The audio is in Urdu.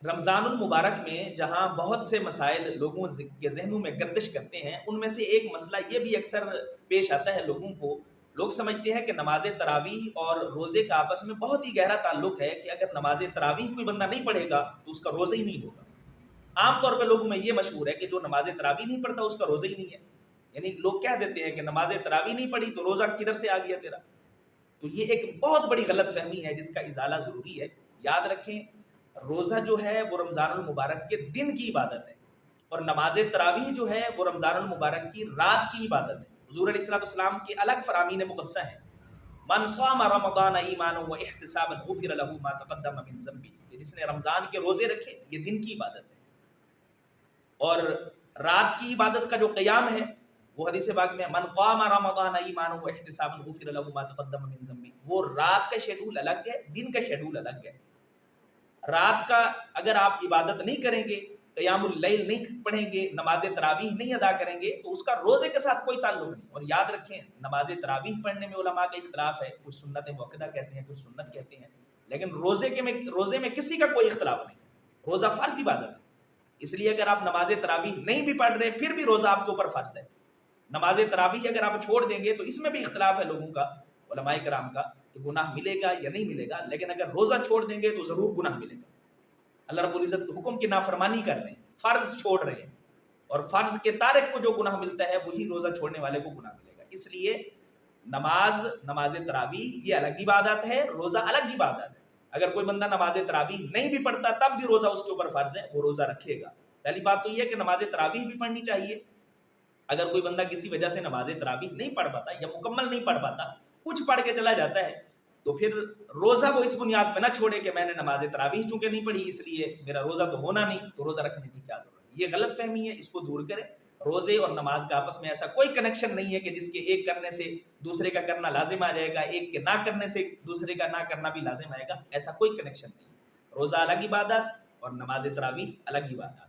رمضان المبارک میں جہاں بہت سے مسائل لوگوں کے ذہنوں میں گردش کرتے ہیں، ان میں سے ایک مسئلہ یہ بھی اکثر پیش آتا ہے لوگوں کو. لوگ سمجھتے ہیں کہ نماز تراویح اور روزے کا آپس میں بہت ہی گہرا تعلق ہے کہ اگر نماز تراویح کوئی بندہ نہیں پڑھے گا تو اس کا روزہ ہی نہیں ہوگا. عام طور پہ لوگوں میں یہ مشہور ہے کہ جو نماز تراویح نہیں پڑھتا اس کا روزہ ہی نہیں ہے. یعنی لوگ کہہ دیتے ہیں کہ نماز تراویح نہیں پڑھی تو روزہ کدھر سے آ گیا تیرا. تو یہ ایک بہت بڑی غلط فہمی ہے جس کا ازالہ ضروری ہے. یاد رکھیں، روزہ جو ہے وہ رمضان المبارک کے دن کی عبادت ہے، اور نماز تراویح جو ہے وہ رمضان المبارک کی رات کی عبادت ہے. حضور علیہ الصلوۃ والسلام کے الگ فرامین مقدسہ ہیں. من صام رمضان ایمانا واحتسابا غفر له ما تقدم من ذنبه، کہ جس نے رمضان کے روزے رکھے یہ دن کی عبادت ہے. اور رات کی عبادت کا جو قیام ہے وہ حدیث پاک میں من قام رمضان ایمانا واحتسابا غفر له ما تقدم من ذنبه، وہ رات کا شیڈول الگ ہے، دن کا شیڈول الگ ہے. رات کا اگر آپ عبادت نہیں کریں گے، قیام اللیل نہیں پڑھیں گے، نماز تراویح نہیں ادا کریں گے تو اس کا روزے کے ساتھ کوئی تعلق نہیں. اور یاد رکھیں، نماز تراویح پڑھنے میں علماء کا اختلاف ہے. کچھ سنت مؤکدہ کہتے ہیں، کچھ سنت کہتے ہیں، لیکن روزے میں کسی کا کوئی اختلاف نہیں ہے. روزہ فرض عبادت ہے. اس لیے اگر آپ نماز تراویح نہیں بھی پڑھ رہے پھر بھی روزہ آپ کے اوپر فرض ہے. نماز تراویح اگر آپ چھوڑ دیں گے تو اس میں بھی اختلاف ہے لوگوں کا، علماء کرام کا، کہ گناہ ملے گا یا نہیں ملے گا. لیکن اگر روزہ چھوڑ دیں گے تو ضرور گناہ ملے گا. اللہ رب العزت کے حکم کی نافرمانی کر رہے ہیں، فرض چھوڑ رہے ہیں، اور فرض کے تارک کو جو گناہ ملتا ہے وہی روزہ چھوڑنے والے کو گناہ ملے گا. اس لیے نماز تراویح یہ الگ عبادت ہے، روزہ الگ عبادت ہے. اگر کوئی بندہ نماز تراویح نہیں بھی پڑھتا تب بھی روزہ اس کے اوپر فرض ہے، وہ روزہ رکھے گا. پہلی بات تو یہ ہے کہ نماز تراویح بھی پڑھنی چاہیے. اگر کوئی بندہ کسی وجہ سے نماز تراویح نہیں پڑھ پاتا یا مکمل نہیں پڑھ پاتا، کچھ پڑھ کے چلا جاتا ہے، تو پھر روزہ وہ اس بنیاد پہ نہ چھوڑے کہ میں نے نماز تراویح چونکہ نہیں پڑھی اس لیے میرا روزہ تو ہونا نہیں، تو روزہ رکھنے کی کیا ضرورت ہے. یہ غلط فہمی ہے، اس کو دور کریں. روزے اور نماز کا آپس میں ایسا کوئی کنیکشن نہیں ہے کہ جس کے ایک کرنے سے دوسرے کا کرنا لازم آ جائے گا، ایک کے نہ کرنے سے دوسرے کا نہ کرنا بھی لازم آئے گا. ایسا کوئی کنیکشن نہیں ہے. روزہ الگ عبادت اور نماز تراویح الگ عبادت.